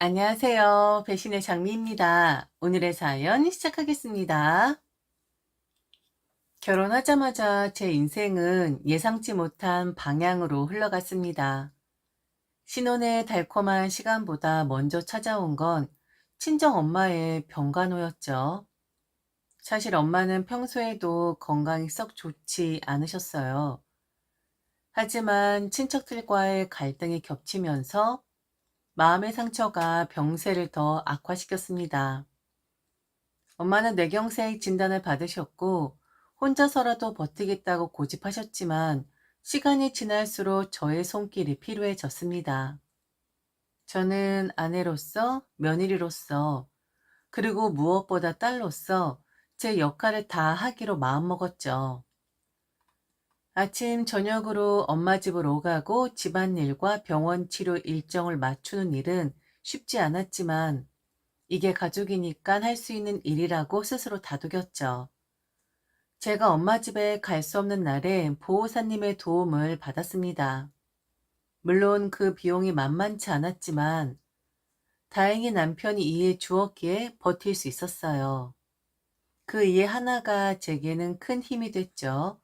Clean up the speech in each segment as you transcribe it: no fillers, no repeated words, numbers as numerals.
안녕하세요. 배신의 장미입니다. 오늘의 사연 시작하겠습니다. 결혼하자마자 제 인생은 예상치 못한 방향으로 흘러갔습니다. 신혼의 달콤한 시간보다 먼저 찾아온 건 친정 엄마의 병간호였죠. 사실 엄마는 평소에도 건강이 썩 좋지 않으셨어요. 하지만 친척들과의 갈등이 겹치면서 마음의 상처가 병세를 더 악화시켰습니다. 엄마는 뇌경색 진단을 받으셨고 혼자서라도 버티겠다고 고집하셨지만 시간이 지날수록 저의 손길이 필요해졌습니다. 저는 아내로서, 며느리로서, 그리고 무엇보다 딸로서 제 역할을 다 하기로 마음먹었죠. 아침, 저녁으로 엄마 집으로 오가고 집안일과 병원 치료 일정을 맞추는 일은 쉽지 않았지만 이게 가족이니까 할 수 있는 일이라고 스스로 다독였죠. 제가 엄마 집에 갈 수 없는 날에 보호사님의 도움을 받았습니다. 물론 그 비용이 만만치 않았지만 다행히 남편이 이해해 주었기에 버틸 수 있었어요. 그 이해 하나가 제게는 큰 힘이 됐죠.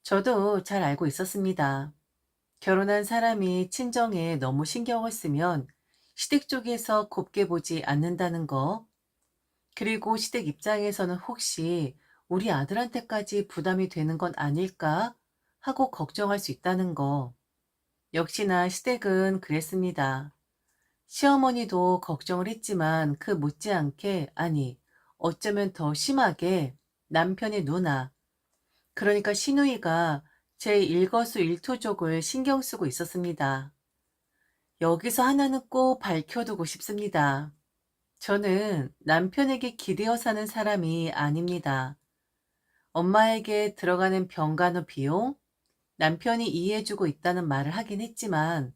저도 잘 알고 있었습니다. 결혼한 사람이 친정에 너무 신경을 쓰면 시댁 쪽에서 곱게 보지 않는다는 거, 그리고 시댁 입장에서는 혹시 우리 아들한테까지 부담이 되는 건 아닐까 하고 걱정할 수 있다는 거. 역시나 시댁은 그랬습니다. 시어머니도 걱정을 했지만 그 못지않게, 아니, 어쩌면 더 심하게 남편의 누나, 그러니까 시누이가 제 일거수일투족을 신경 쓰고 있었습니다. 여기서 하나는 꼭 밝혀두고 싶습니다. 저는 남편에게 기대어 사는 사람이 아닙니다. 엄마에게 들어가는 병간호 비용, 남편이 이해해주고 있다는 말을 하긴 했지만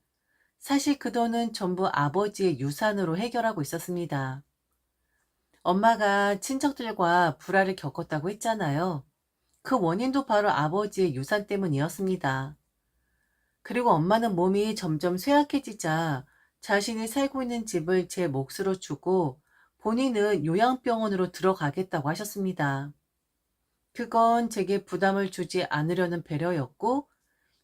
사실 그 돈은 전부 아버지의 유산으로 해결하고 있었습니다. 엄마가 친척들과 불화를 겪었다고 했잖아요. 그 원인도 바로 아버지의 유산 때문이었습니다. 그리고 엄마는 몸이 점점 쇠약해지자 자신이 살고 있는 집을 제 몫으로 주고 본인은 요양병원으로 들어가겠다고 하셨습니다. 그건 제게 부담을 주지 않으려는 배려였고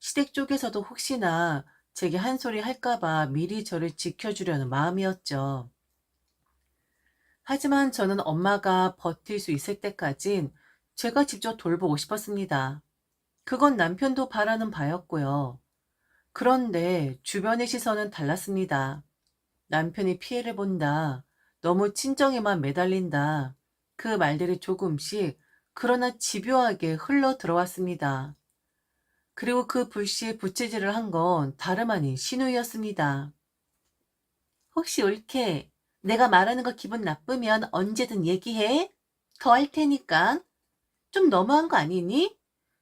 시댁 쪽에서도 혹시나 제게 한 소리 할까봐 미리 저를 지켜주려는 마음이었죠. 하지만 저는 엄마가 버틸 수 있을 때까진 제가 직접 돌보고 싶었습니다. 그건 남편도 바라는 바였고요. 그런데 주변의 시선은 달랐습니다. 남편이 피해를 본다. 너무 친정에만 매달린다. 그 말들이 조금씩 그러나 집요하게 흘러 들어왔습니다. 그리고 그 불씨에 부채질을 한 건 다름 아닌 신우이였습니다. 혹시 옳게 내가 말하는 거 기분 나쁘면 언제든 얘기해. 더 할 테니까. 좀 너무한 거 아니니?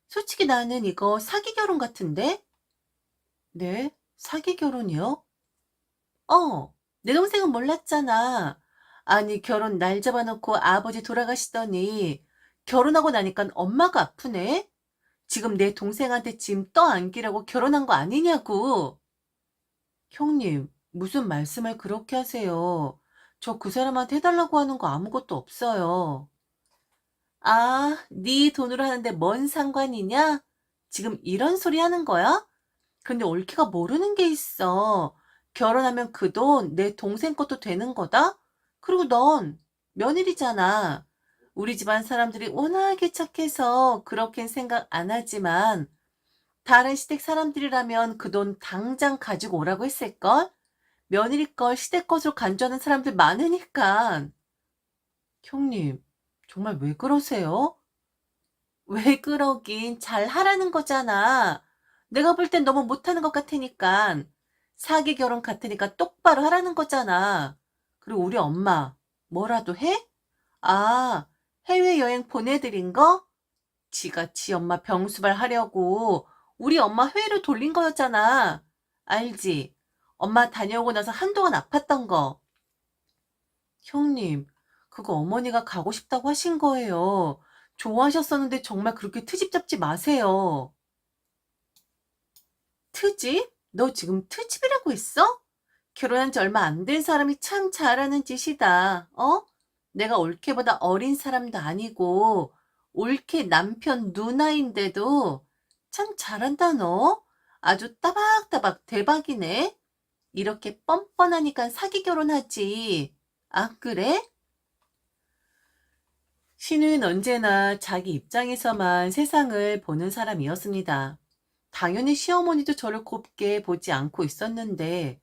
솔직히 나는 이거 사기 결혼 같은데? 네? 사기 결혼이요? 내 동생은 몰랐잖아. 아니, 결혼 날 잡아놓고 아버지 돌아가시더니 결혼하고 나니까 엄마가 아프네? 지금 내 동생한테 짐 떠안기라고 결혼한 거 아니냐고. 형님, 무슨 말씀을 그렇게 하세요? 저 그 사람한테 해달라고 하는 거 아무것도 없어요. 아, 네 돈으로 하는데 뭔 상관이냐? 지금 이런 소리 하는 거야? 근데 올케가 모르는 게 있어. 결혼하면 그 돈 내 동생 것도 되는 거다? 그리고 넌 며느리잖아. 우리 집안 사람들이 워낙에 착해서 그렇게는 생각 안 하지만 다른 시댁 사람들이라면 그 돈 당장 가지고 오라고 했을걸? 며느리 걸 시댁 것으로 간주하는 사람들 많으니까. 형님, 정말 왜 그러세요? 왜 그러긴 잘 하라는 거잖아. 내가 볼 땐 너무 못하는 것 같으니까. 사기 결혼 같으니까 똑바로 하라는 거잖아. 그리고 우리 엄마, 뭐라도 해? 아, 해외여행 보내드린 거? 지가 지 엄마 병수발 하려고 우리 엄마 회의를 돌린 거였잖아. 알지? 엄마 다녀오고 나서 한동안 아팠던 거. 형님, 그거 어머니가 가고 싶다고 하신 거예요. 좋아하셨었는데 정말 그렇게 트집 잡지 마세요. 트집? 너 지금 트집이라고 했어? 결혼한 지 얼마 안 된 사람이 참 잘하는 짓이다. 어? 내가 올케보다 어린 사람도 아니고 올케 남편 누나인데도 참 잘한다 너. 아주 따박따박 대박이네. 이렇게 뻔뻔하니까 사기 결혼하지. 아, 그래? 신우는 언제나 자기 입장에서만 세상을 보는 사람이었습니다. 당연히 시어머니도 저를 곱게 보지 않고 있었는데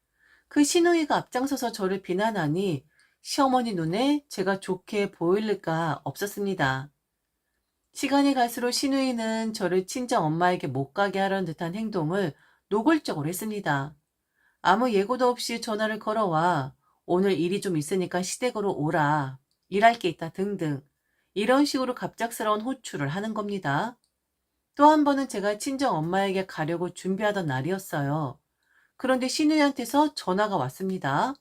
그 시누이가 앞장서서 저를 비난하니 시어머니 눈에 제가 좋게 보일 리가 없었습니다. 시간이 갈수록 시누이는 저를 친정 엄마에게 못 가게 하려는 듯한 행동을 노골적으로 했습니다. 아무 예고도 없이 전화를 걸어와 오늘 일이 좀 있으니까 시댁으로 오라. 일할 게 있다 등등. 이런 식으로 갑작스러운 호출을 하는 겁니다. 또 한 번은 제가 친정 엄마에게 가려고 준비하던 날이었어요. 그런데 시누이한테서 전화가 왔습니다.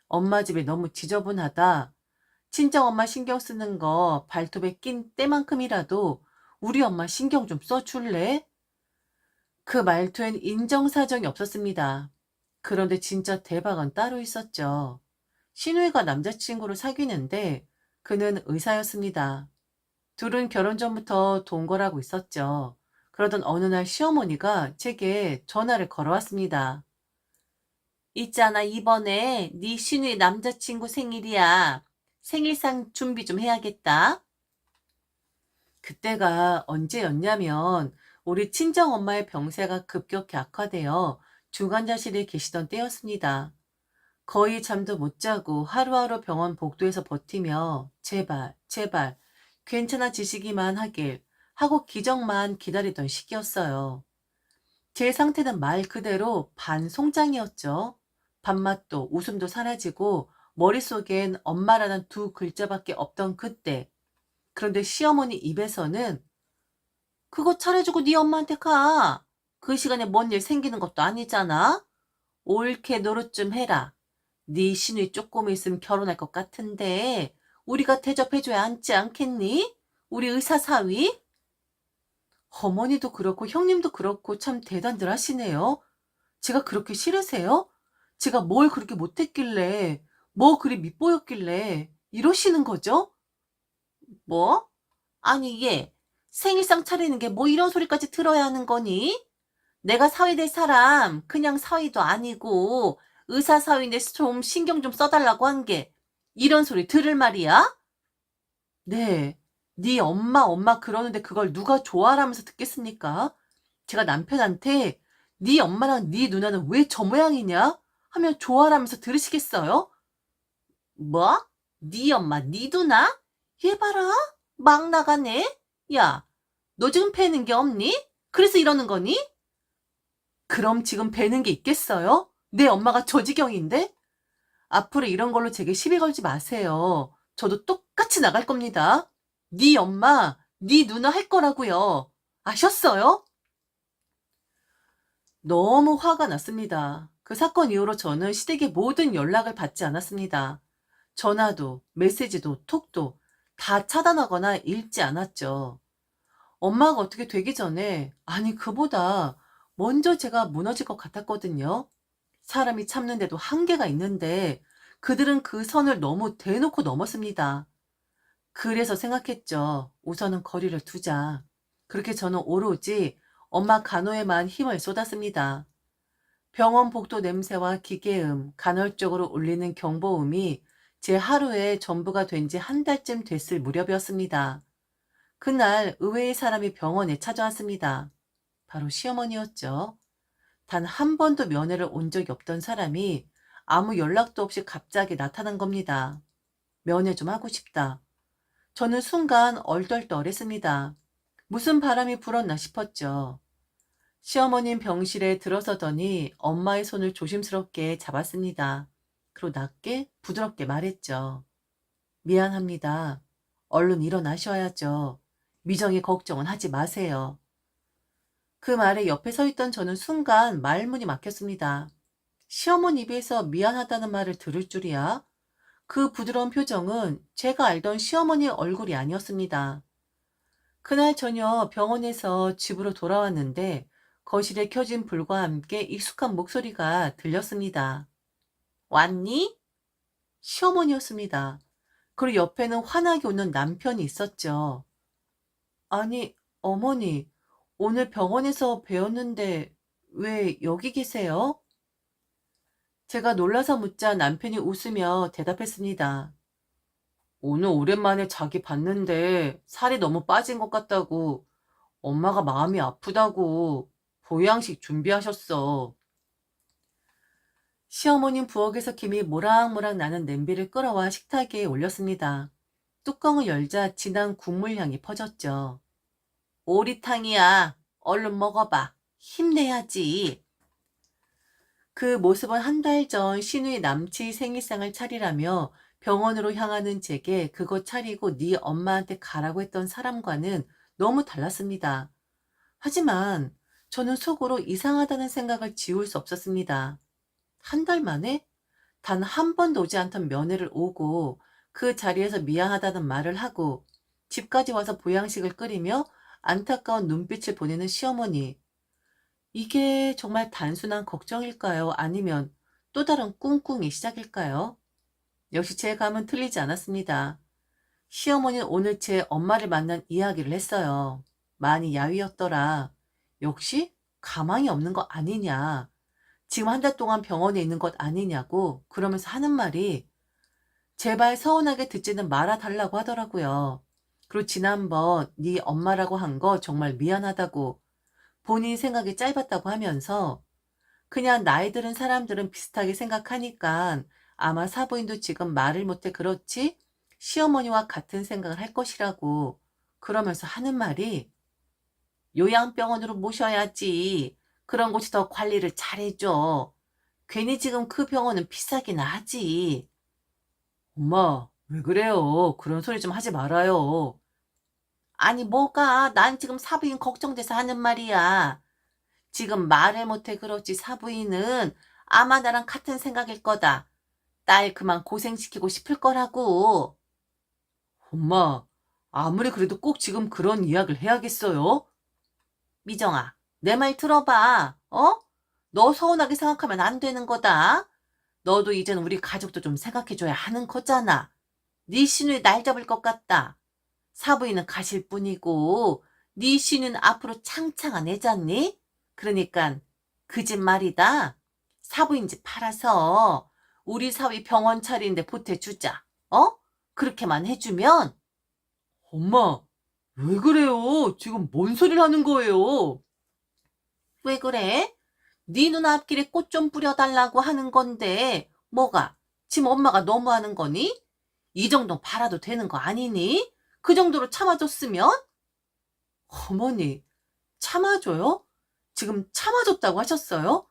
엄마 집이 너무 지저분하다. 친정엄마 신경 쓰는 거 발톱에 낀 때만큼이라도 우리 엄마 신경 좀 써줄래? 그 말투엔 인정사정이 없었습니다. 그런데 진짜 대박은 따로 있었죠. 신우이가 남자친구를 사귀는데 그는 의사였습니다. 둘은 결혼 전부터 동거하고 있었죠. 그러던 어느 날 시어머니가 제게 전화를 걸어왔습니다. 있잖아, 이번에 네 신우의 남자친구 생일이야. 생일상 준비 좀 해야겠다. 그때가 언제였냐면 우리 친정엄마의 병세가 급격히 악화되어 중환자실에 계시던 때였습니다. 거의 잠도 못 자고 하루하루 병원 복도에서 버티며 제발, 제발 괜찮아지시기만 하길 하고 기적만 기다리던 시기였어요. 제 상태는 말 그대로 반송장이었죠. 밥맛도 웃음도 사라지고 머릿속엔 엄마라는 두 글자밖에 없던 그때. 그런데 시어머니 입에서는 그거 차려주고 네 엄마한테 가. 그 시간에 뭔 일 생기는 것도 아니잖아. 옳게 노릇 좀 해라. 네 시누이 쪼꼬미 있으면 결혼할 것 같은데 우리가 대접해줘야 앉지 않겠니? 우리 의사 사위? 어머니도 그렇고 형님도 그렇고 참 대단들 하시네요. 제가 그렇게 싫으세요? 제가 뭘 그렇게 못했길래, 뭐 그리 밉보였길래 이러시는 거죠? 뭐? 아니 얘 생일상 차리는 게 뭐 이런 소리까지 들어야 하는 거니? 내가 사위 될 사람 그냥 사위도 아니고 의사 사위인데 좀 신경 좀 써달라고 한 게 이런 소리 들을 말이야? 네, 네 엄마 그러는데 그걸 누가 좋아하라면서 듣겠습니까? 제가 남편한테 네 엄마랑 네 누나는 왜 저 모양이냐? 하면 좋아라면서 들으시겠어요? 뭐? 네 엄마, 네 누나? 얘 봐라. 막 나가네. 야, 너 지금 패는 게 없니? 그래서 이러는 거니? 그럼 지금 배는 게 있겠어요? 내 엄마가 저 지경인데? 앞으로 이런 걸로 제게 시비 걸지 마세요. 저도 똑같이 나갈 겁니다. 네 엄마, 네 누나 할 거라고요. 아셨어요? 너무 화가 났습니다. 그 사건 이후로 저는 시댁의 모든 연락을 받지 않았습니다. 전화도, 메시지도, 톡도 다 차단하거나 읽지 않았죠. 엄마가 어떻게 되기 전에, 아니, 그보다 먼저 제가 무너질 것 같았거든요. 사람이 참는데도 한계가 있는데, 그들은 그 선을 너무 대놓고 넘었습니다. 그래서 생각했죠. 우선은 거리를 두자. 그렇게 저는 오로지 엄마 간호에만 힘을 쏟았습니다. 병원 복도 냄새와 기계음, 간헐적으로 울리는 경보음이 제 하루의 전부가 된 지 한 달쯤 됐을 무렵이었습니다. 그날 의외의 사람이 병원에 찾아왔습니다. 바로 시어머니였죠. 단 한 번도 면회를 온 적이 없던 사람이 아무 연락도 없이 갑자기 나타난 겁니다. 면회 좀 하고 싶다. 저는 순간 얼떨떨했습니다. 무슨 바람이 불었나 싶었죠. 시어머님 병실에 들어서더니 엄마의 손을 조심스럽게 잡았습니다. 그리고 낮게 부드럽게 말했죠. 미안합니다. 얼른 일어나셔야죠. 미정이 걱정은 하지 마세요. 그 말에 옆에 서 있던 저는 순간 말문이 막혔습니다. 시어머니 입에서 미안하다는 말을 들을 줄이야. 그 부드러운 표정은 제가 알던 시어머니 얼굴이 아니었습니다. 그날 저녁 병원에서 집으로 돌아왔는데 거실에 켜진 불과 함께 익숙한 목소리가 들렸습니다. 왔니? 시어머니였습니다. 그리고 옆에는 환하게 웃는 남편이 있었죠. 아니, 어머니, 오늘 병원에서 뵈었는데 왜 여기 계세요? 제가 놀라서 묻자 남편이 웃으며 대답했습니다. 오늘 오랜만에 자기 봤는데 살이 너무 빠진 것 같다고 엄마가 마음이 아프다고 보양식 준비하셨어. 시어머님 부엌에서 김이 모락모락 나는 냄비를 끌어와 식탁에 올렸습니다. 뚜껑을 열자 진한 국물 향이 퍼졌죠. 오리탕이야. 얼른 먹어봐. 힘내야지. 그 모습은 한 달 전 신우의 남친 생일상을 차리라며 병원으로 향하는 제게 그거 차리고 네 엄마한테 가라고 했던 사람과는 너무 달랐습니다. 하지만 저는 속으로 이상하다는 생각을 지울 수 없었습니다. 한 달 만에 단 한 번도 오지 않던 면회를 오고 그 자리에서 미안하다는 말을 하고 집까지 와서 보양식을 끓이며 안타까운 눈빛을 보내는 시어머니. 이게 정말 단순한 걱정일까요? 아니면 또 다른 꿍꿍이 시작일까요? 역시 제 감은 틀리지 않았습니다. 시어머니는 오늘 제 엄마를 만난 이야기를 했어요. 많이 야위었더라. 역시 가망이 없는 거 아니냐. 지금 한 달 동안 병원에 있는 것 아니냐고 그러면서 하는 말이 제발 서운하게 듣지는 말아달라고 하더라고요. 그리고 지난번 네 엄마라고 한 거 정말 미안하다고 본인 생각이 짧았다고 하면서 그냥 나이 들은 사람들은 비슷하게 생각하니까 아마 사부인도 지금 말을 못해 그렇지 시어머니와 같은 생각을 할 것이라고 그러면서 하는 말이 요양병원으로 모셔야지. 그런 곳이 더 관리를 잘해줘. 괜히 지금 그 병원은 비싸긴 하지. 엄마, 왜 그래요? 그런 소리 좀 하지 말아요. 아니, 뭐가? 난 지금 사부인 걱정돼서 하는 말이야. 지금 말을 못해 그렇지 사부인은 아마 나랑 같은 생각일 거다. 딸 그만 고생시키고 싶을 거라고. 엄마, 아무리 그래도 꼭 지금 그런 이야기를 해야겠어요? 미정아, 내 말 들어봐. 어? 너 서운하게 생각하면 안 되는 거다. 너도 이젠 우리 가족도 좀 생각해줘야 하는 거잖아. 네 시누이 날 잡을 것 같다. 사부인은 가실 뿐이고 네 시누이는 앞으로 창창한 애잖니? 그러니까 그 집 말이다. 사부인 집 팔아서 우리 사위 병원 차리는데 보태주자. 어? 그렇게만 해주면 엄마, 왜 그래요? 지금 뭔 소리를 하는 거예요? 왜 그래? 네 누나 앞길에 꽃 좀 뿌려달라고 하는 건데 뭐가? 지금 엄마가 너무하는 거니? 이 정도 팔아도 되는 거 아니니? 그 정도로 참아줬으면? 어머니, 참아줘요? 지금 참아줬다고 하셨어요?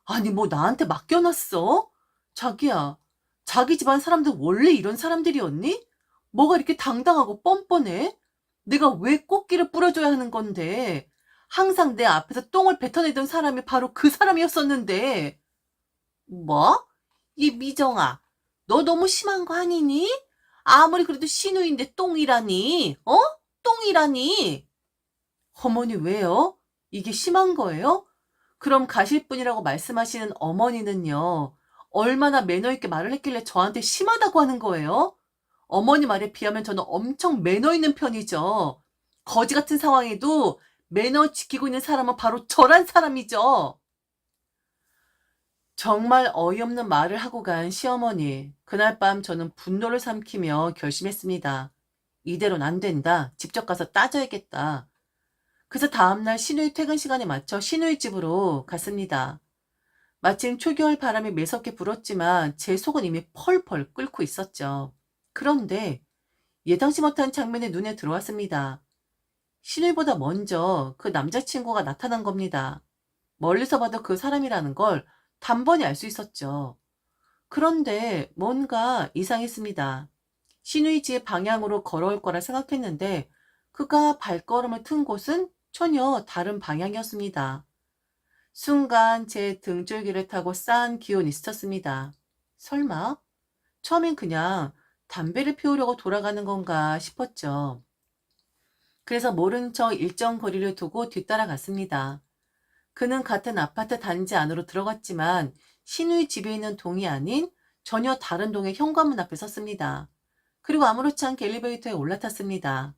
아니 뭐 나한테 맡겨놨어? 자기야, 자기 집안 사람들 원래 이런 사람들이었니? 뭐가 이렇게 당당하고 뻔뻔해? 내가 왜 꽃길을 뿌려줘야 하는 건데 항상 내 앞에서 똥을 뱉어내던 사람이 바로 그 사람이었었는데 뭐? 이 미정아, 너 너무 심한 거 아니니? 아무리 그래도 신우인데 똥이라니, 어? 똥이라니. 어머니 왜요? 이게 심한 거예요? 그럼 가실 분이라고 말씀하시는 어머니는요, 얼마나 매너 있게 말을 했길래 저한테 심하다고 하는 거예요? 어머니 말에 비하면 저는 엄청 매너 있는 편이죠. 거지 같은 상황에도 매너 지키고 있는 사람은 바로 저란 사람이죠. 정말 어이없는 말을 하고 간 시어머니. 그날 밤 저는 분노를 삼키며 결심했습니다. 이대로는 안 된다. 직접 가서 따져야겠다. 그래서 다음날 시누이 퇴근 시간에 맞춰 시누이 집으로 갔습니다. 마침 초겨울 바람이 매섭게 불었지만 제 속은 이미 펄펄 끓고 있었죠. 그런데 예상치 못한 장면이 눈에 들어왔습니다. 시누이보다 먼저 그 남자친구가 나타난 겁니다. 멀리서 봐도 그 사람이라는 걸 단번에 알 수 있었죠. 그런데 뭔가 이상했습니다. 시누이 집 방향으로 걸어올 거라 생각했는데 그가 발걸음을 튼 곳은 전혀 다른 방향이었습니다. 순간 제 등줄기를 타고 싼 기운이 스쳤습니다. 설마? 처음엔 그냥 담배를 피우려고 돌아가는 건가 싶었죠. 그래서 모른 척 일정 거리를 두고 뒤따라갔습니다. 그는 같은 아파트 단지 안으로 들어갔지만 신우이 집에 있는 동이 아닌 전혀 다른 동의 현관문 앞에 섰습니다. 그리고 아무렇지 않게 엘리베이터에 올라탔습니다.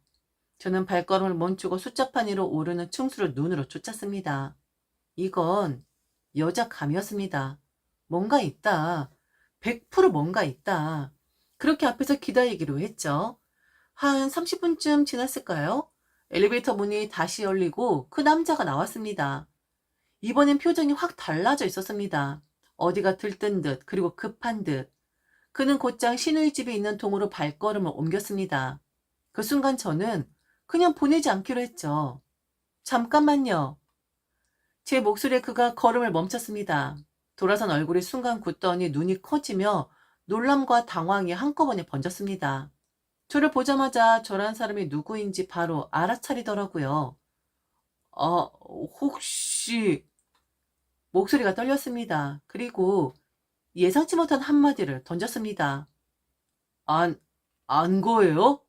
저는 발걸음을 멈추고 숫자판 위로 오르는 층수를 눈으로 쫓았습니다. 이건 여자 감이었습니다. 뭔가 있다. 100% 뭔가 있다. 그렇게 앞에서 기다리기로 했죠. 한 30분쯤 지났을까요? 엘리베이터 문이 다시 열리고 그 남자가 나왔습니다. 이번엔 표정이 확 달라져 있었습니다. 어디가 들뜬 듯 그리고 급한 듯. 그는 곧장 신우이 집에 있는 동으로 발걸음을 옮겼습니다. 그 순간 저는 그냥 보내지 않기로 했죠. 잠깐만요. 제 목소리에 그가 걸음을 멈췄습니다. 돌아선 얼굴이 순간 굳더니 눈이 커지며 놀람과 당황이 한꺼번에 번졌습니다. 저를 보자마자 저란 사람이 누구인지 바로 알아차리더라고요. 아, 혹시... 목소리가 떨렸습니다. 그리고 예상치 못한 한마디를 던졌습니다. 안, 안 거예요?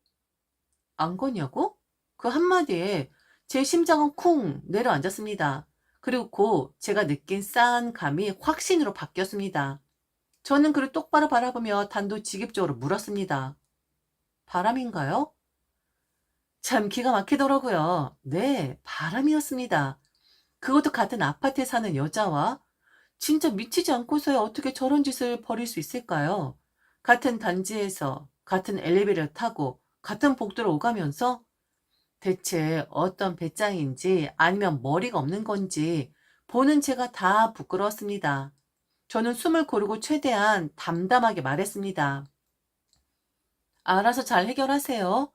안 거냐고? 그 한마디에 제 심장은 쿵 내려앉았습니다. 그리고 곧 제가 느낀 싸한 감이 확신으로 바뀌었습니다. 저는 그를 똑바로 바라보며 단도직입적으로 물었습니다. 바람인가요? 참 기가 막히더라고요. 네, 바람이었습니다. 그것도 같은 아파트에 사는 여자와 진짜 미치지 않고서야 어떻게 저런 짓을 벌일 수 있을까요? 같은 단지에서 같은 엘리베이터를 타고 같은 복도를 오가면서 대체 어떤 배짱인지 아니면 머리가 없는 건지 보는 제가 다 부끄러웠습니다. 저는 숨을 고르고 최대한 담담하게 말했습니다. 알아서 잘 해결하세요.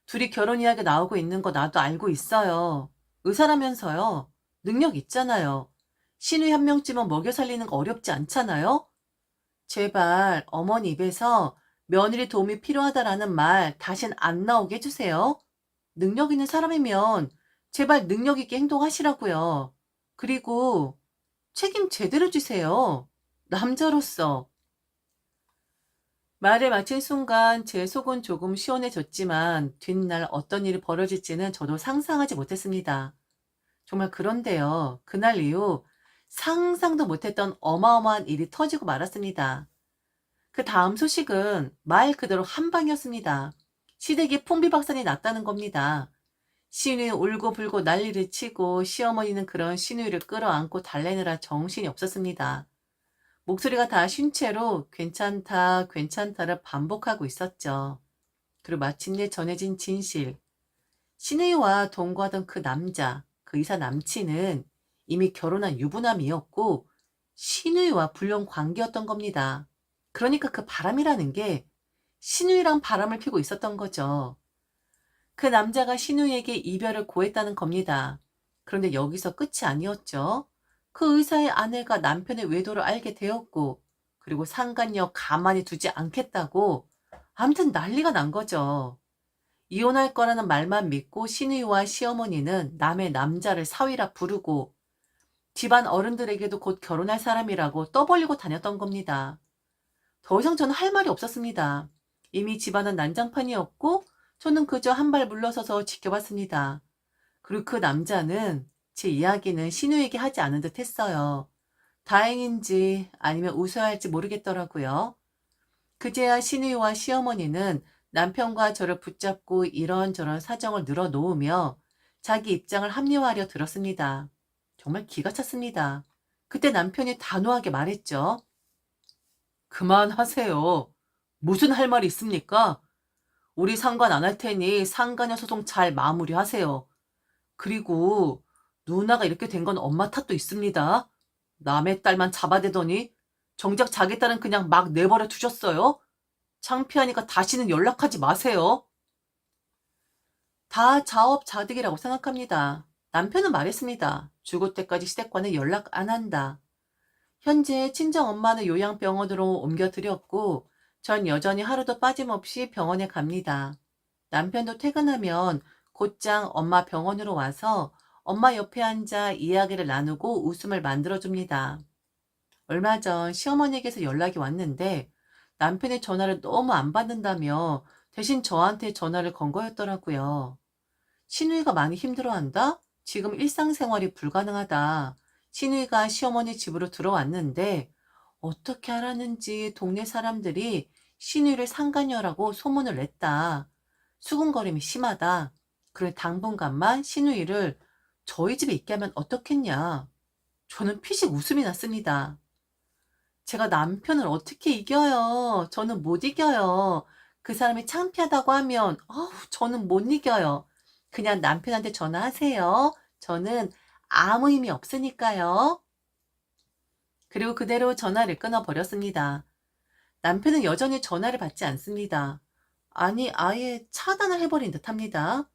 둘이 결혼 이야기 나오고 있는 거 나도 알고 있어요. 의사라면서요. 능력 있잖아요. 신우이 한 명쯤은 먹여 살리는 거 어렵지 않잖아요? 제발 어머니 입에서 며느리 도움이 필요하다라는 말 다신 안 나오게 해주세요. 능력 있는 사람이면 제발 능력 있게 행동하시라고요. 그리고 책임 제대로 지세요. 남자로서. 말을 마친 순간 제 속은 조금 시원해졌지만 뒷날 어떤 일이 벌어질지는 저도 상상하지 못했습니다. 정말 그런데요. 그날 이후 상상도 못했던 어마어마한 일이 터지고 말았습니다. 그 다음 소식은 말 그대로 한방이었습니다. 시댁이 풍비박산이 났다는 겁니다. 시누이 울고불고 난리를 치고 시어머니는 그런 시누이를 끌어안고 달래느라 정신이 없었습니다. 목소리가 다 쉰 채로 괜찮다, 괜찮다를 반복하고 있었죠. 그리고 마침내 전해진 진실. 시누이와 동거하던 그 남자, 그 의사 남친은 이미 결혼한 유부남이었고 시누이와 불륜 관계였던 겁니다. 그러니까 그 바람이라는 게 시누이랑 바람을 피고 있었던 거죠. 그 남자가 시누이에게 이별을 고했다는 겁니다. 그런데 여기서 끝이 아니었죠. 그 의사의 아내가 남편의 외도를 알게 되었고 그리고 상간녀 가만히 두지 않겠다고 아무튼 난리가 난 거죠. 이혼할 거라는 말만 믿고 시누이와 시어머니는 남의 남자를 사위라 부르고 집안 어른들에게도 곧 결혼할 사람이라고 떠벌리고 다녔던 겁니다. 더 이상 저는 할 말이 없었습니다. 이미 집안은 난장판이었고 저는 그저 한 발 물러서서 지켜봤습니다. 그리고 그 남자는 제 이야기는 시누에게 하지 않은 듯 했어요. 다행인지 아니면 웃어야 할지 모르겠더라고요. 그제야 시누이와 시어머니는 남편과 저를 붙잡고 이런저런 사정을 늘어놓으며 자기 입장을 합리화하려 들었습니다. 정말 기가 찼습니다. 그때 남편이 단호하게 말했죠. 그만하세요. 무슨 할 말이 있습니까? 우리 상관 안 할 테니 상간녀 소송 잘 마무리하세요. 그리고 누나가 이렇게 된 건 엄마 탓도 있습니다. 남의 딸만 잡아대더니 정작 자기 딸은 그냥 막 내버려 두셨어요. 창피하니까 다시는 연락하지 마세요. 다 자업자득이라고 생각합니다. 남편은 말했습니다. 죽을 때까지 시댁과는 연락 안 한다. 현재 친정엄마는 요양병원으로 옮겨드렸고 전 여전히 하루도 빠짐없이 병원에 갑니다. 남편도 퇴근하면 곧장 엄마 병원으로 와서 엄마 옆에 앉아 이야기를 나누고 웃음을 만들어줍니다. 얼마 전 시어머니에게서 연락이 왔는데 남편의 전화를 너무 안 받는다며 대신 저한테 전화를 건 거였더라고요. 시누이가 많이 힘들어한다? 지금 일상생활이 불가능하다. 시누이가 시어머니 집으로 들어왔는데 어떻게 알았는지 동네 사람들이 신우이를 상간녀라고 소문을 냈다. 수군거림이 심하다. 그래 당분간만 신우이를 저희 집에 있게 하면 어떻겠냐. 저는 피식 웃음이 났습니다. 제가 남편을 어떻게 이겨요? 저는 못 이겨요. 그 사람이 창피하다고 하면 저는 못 이겨요. 그냥 남편한테 전화하세요. 저는 아무 힘이 없으니까요. 그리고 그대로 전화를 끊어버렸습니다. 남편은 여전히 전화를 받지 않습니다. 아니, 아예 차단을 해버린 듯합니다.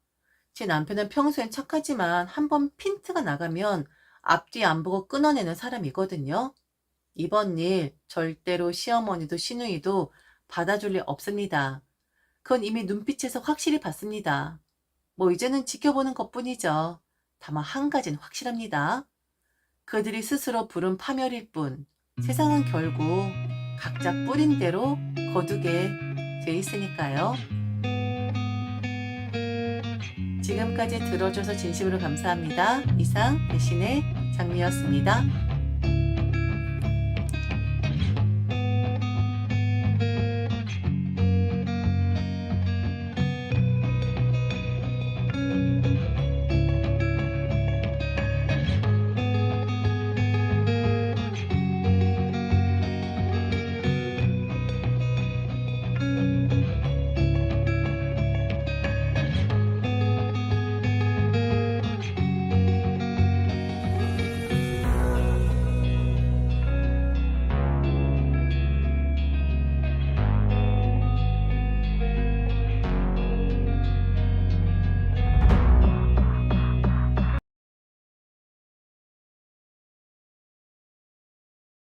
제 남편은 평소엔 착하지만 한번 핀트가 나가면 앞뒤 안 보고 끊어내는 사람이거든요. 이번 일 절대로 시어머니도 시누이도 받아줄 일 없습니다. 그건 이미 눈빛에서 확실히 봤습니다. 뭐 이제는 지켜보는 것뿐이죠. 다만 한 가지는 확실합니다. 그들이 스스로 부른 파멸일 뿐 세상은 결국 각자 뿌린 대로 거두게 돼 있으니까요. 지금까지 들어줘서 진심으로 감사합니다. 이상 배신의 장미였습니다.